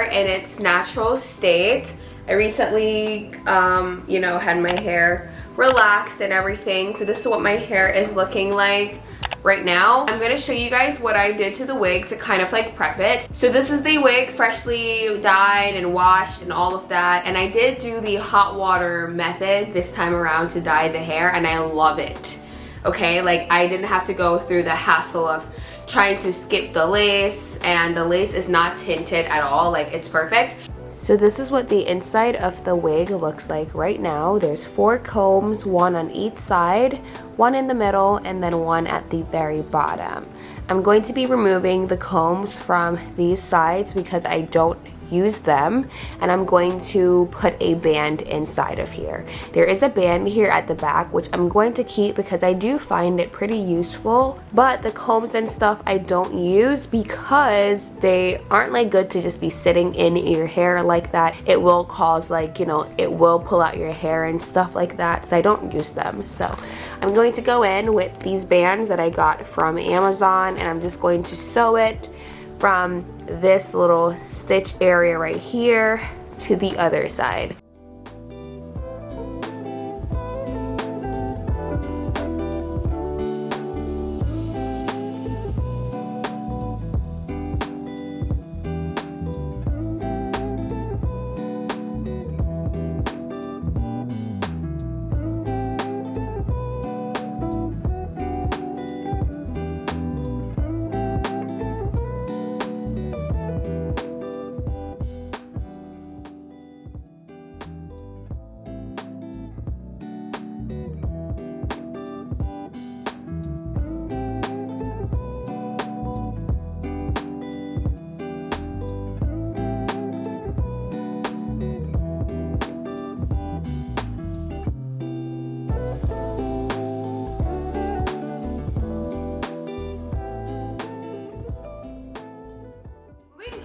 hair in its natural state. I recently, you know, had my hair relaxed and everything. So this is what my hair is looking like right now. I'm gonna show you guys what I did to the wig to kind of like prep it. So this is the wig, freshly dyed and washed and all of that. And I did do the hot water method this time around to dye the hair, and I love it. Okay, like I didn't have to go through the hassle of trying to skip the lace, and the lace is not tinted at all. Like, it's perfect. So this is what the inside of the wig looks like right now. There's 4 combs, 1 on each side, 1 in the middle, and then 1 at the very bottom. I'm going to be removing the combs from these sides because I don't use them, and I'm going to put a band inside of here. There is a band here at the back, which I'm going to keep because I do find it pretty useful, but the combs and stuff I don't use because they aren't like good to just be sitting in your hair like that. It will cause, like, you know, it will pull out your hair and stuff like that, so I don't use them. So I'm going to go in with these bands that I got from Amazon, and I'm just going to sew it from this little stitch area right here to the other side.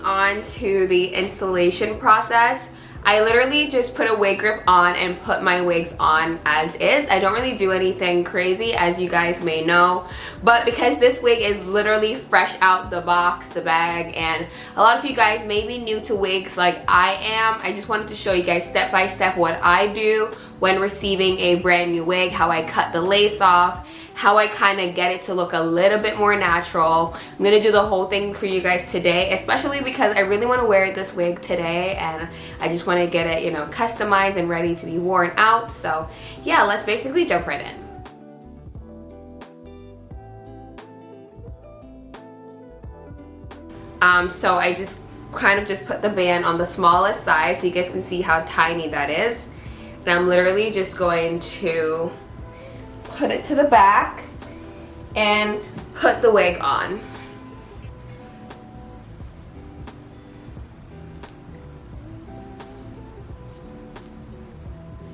On to the installation process. I literally just put a wig grip on and put my wigs on as is. I don't really do anything crazy, as you guys may know, but because this wig is literally fresh out the box, the bag, and a lot of you guys may be new to wigs like I am, I just wanted to show you guys step by step what I do when receiving a brand new wig, how I cut the lace off, how I kind of get it to look a little bit more natural. I'm gonna do the whole thing for you guys today, especially because I really want to wear this wig today, and I just want to get it, you know, customized and ready to be worn out. So yeah, let's basically jump right in. So I just kind of just put the band on the smallest size so you guys can see how tiny that is. And I'm literally just going to put it to the back and put the wig on.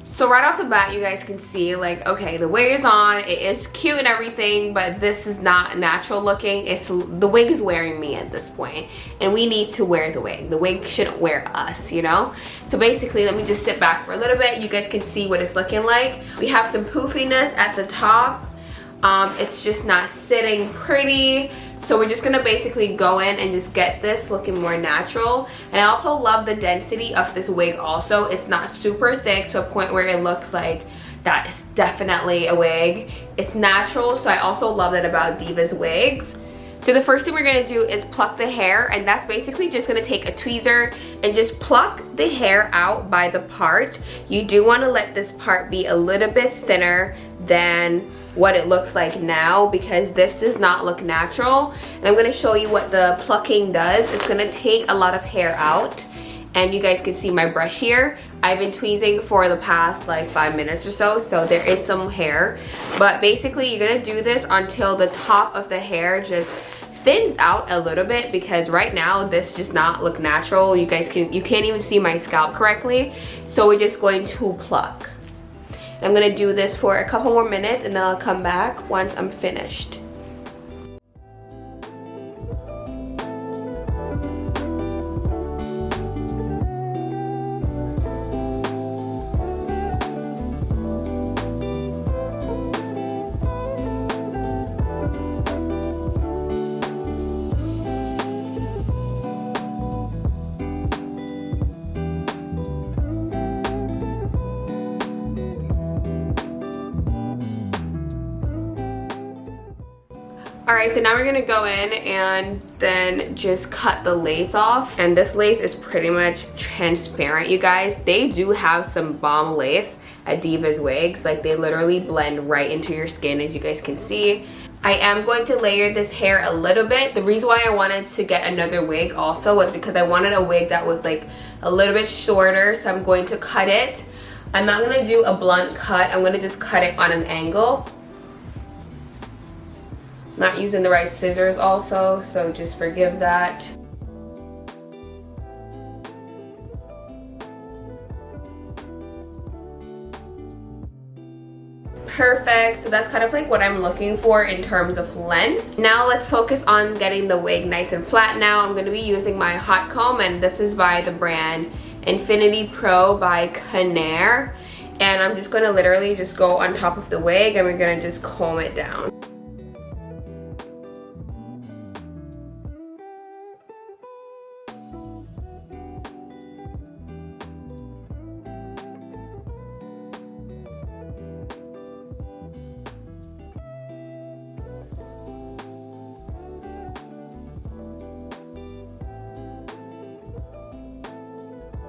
So right off the bat, you guys can see, like, okay, the wig is on, it is cute and everything, but this is not natural looking. The wig is wearing me at this point, and we need to wear the wig. The wig shouldn't wear us, you know? So basically, let me just sit back for a little bit. You guys can see what it's looking like. We have some poofiness at the top. It's just not sitting pretty. So we're just gonna basically go in and just get this looking more natural. And I also love the density of this wig also. It's not super thick to a point where it looks like that is definitely a wig. It's natural, so I also love that about Divas wigs. So the first thing we're gonna do is pluck the hair, and that's basically just gonna take a tweezer and just pluck the hair out by the part. You do wanna let this part be a little bit thinner than what it looks like now, because this does not look natural. And I'm gonna show you what the plucking does. It's gonna take a lot of hair out, and you guys can see my brush here. I've been tweezing for the past like 5 minutes or so, so there is some hair. But basically you're gonna do this until the top of the hair just thins out a little bit, because right now this does not look natural. You can't even see my scalp correctly. So we're just going to pluck. I'm gonna do this for a couple more minutes, and then I'll come back once I'm finished. Alright, so now we're gonna go in and then just cut the lace off. And this lace is pretty much transparent, you guys. They do have some bomb lace at DIVASWIGS. Like, they literally blend right into your skin, as you guys can see. I am going to layer this hair a little bit. The reason why I wanted to get another wig also was because I wanted a wig that was like a little bit shorter, so I'm going to cut it. I'm not gonna do a blunt cut. I'm gonna just cut it on an angle. Not using the right scissors also, so just forgive that. Perfect. So that's kind of like what I'm looking for in terms of length. Now let's focus on getting the wig nice and flat. Now I'm going to be using my hot comb, and this is by the brand Infinity Pro by Kamo. And I'm just going to literally just go on top of the wig, and we're going to just comb it down.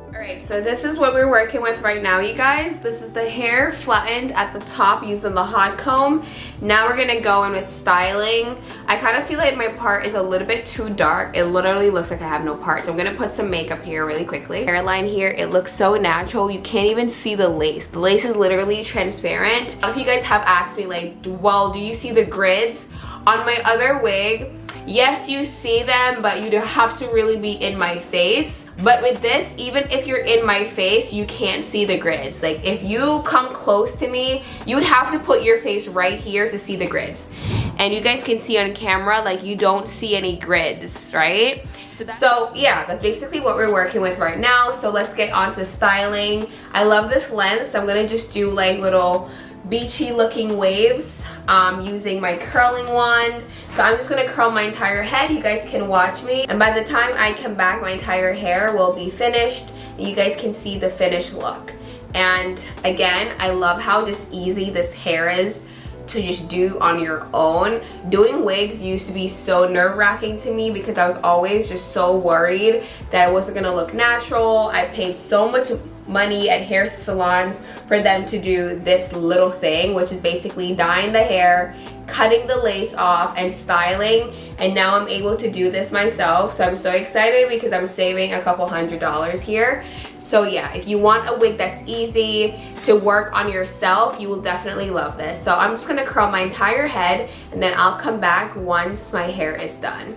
Alright, so this is what we're working with right now, you guys. This is the hair flattened at the top using the hot comb. Now we're gonna go in with styling. I kind of feel like my part is a little bit too dark. It literally looks like I have no part. So I'm gonna put some makeup here really quickly. Hairline here, it looks so natural. You can't even see the lace. The lace is literally transparent. A lot of you guys have asked me like, well, do you see the grids? On my other wig, yes, you see them, but you have to really be in my face. But with this, even if you're in my face, you can't see the grids. Like, if you come close to me, you would have to put your face right here to see the grids. And you guys can see on camera, like, you don't see any grids, right? So yeah, that's basically what we're working with right now. So let's get on to styling. I love this length, so I'm gonna just do like little beachy looking waves using my curling wand. So I'm just gonna curl my entire head. You guys can watch me, and by the time I come back, my entire hair will be finished and you guys can see the finished look. And again, I love how just easy this hair is to just do on your own. Doing wigs used to be so nerve-wracking to me because I was always just so worried that it wasn't gonna look natural. I paid so much money at hair salons for them to do this little thing, which is basically dyeing the hair, cutting the lace off, and styling. And now I'm able to do this myself, so I'm so excited because I'm saving a couple $100s here. So yeah, if you want a wig that's easy to work on yourself, you will definitely love this. So I'm just gonna curl my entire head and then I'll come back once my hair is done.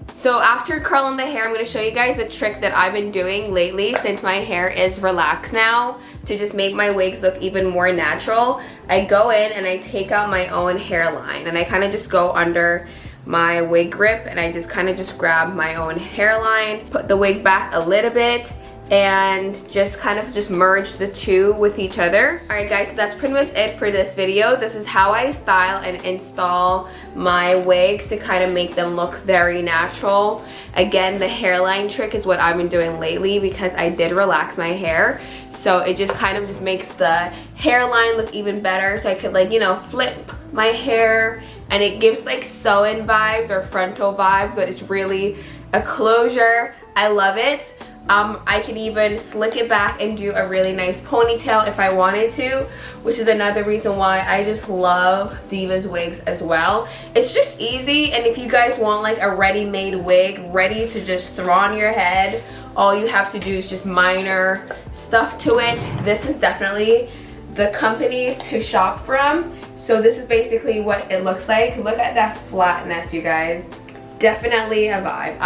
So after curling the hair, I'm going to show you guys the trick that I've been doing lately since my hair is relaxed now to just make my wigs look even more natural. I go in and I take out my own hairline and I kind of just go under my wig grip and I just kind of just grab my own hairline, put the wig back a little bit, and just kind of just merge the two with each other. Alright guys, so that's pretty much it for this video. This is how I style and install my wigs to kind of make them look very natural. Again, the hairline trick is what I've been doing lately because I did relax my hair. So it just kind of just makes the hairline look even better. So I could, like, you know, flip my hair and it gives like sew-in vibes or frontal vibes, but it's really a closure. I love it. I could even slick it back and do a really nice ponytail if I wanted to, which is another reason why I just love DIVASWIGS as well. It's just easy, and if you guys want like a ready-made wig ready to just throw on your head, all you have to do is just minor stuff to it. This is definitely the company to shop from. So this is basically what it looks like. Look at that flatness, you guys. Definitely a vibe.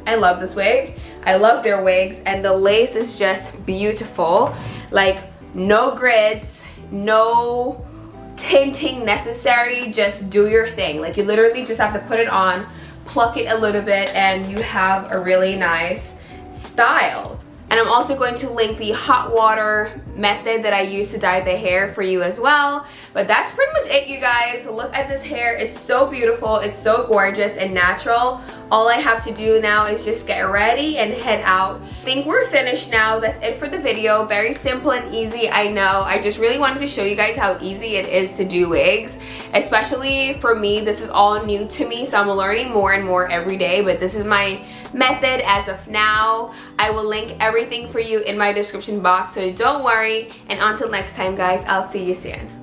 I love this wig. I love their wigs, and the lace is just beautiful. Like, no grids, no tinting necessary, just do your thing. Like, you literally just have to put it on, pluck it a little bit, and you have a really nice style. And I'm also going to link the hot water method that I use to dye the hair for you as well. But that's pretty much it, you guys. Look at this hair. It's so beautiful. It's so gorgeous and natural. All I have to do now is just get ready and head out. I think we're finished now. That's it for the video. Very simple and easy, I know. I just really wanted to show you guys how easy it is to do wigs. Especially for me, this is all new to me, so I'm learning more and more every day. But this is my method as of now. I will link everything for you in my description box, so don't worry. And until next time, guys, I'll see you soon.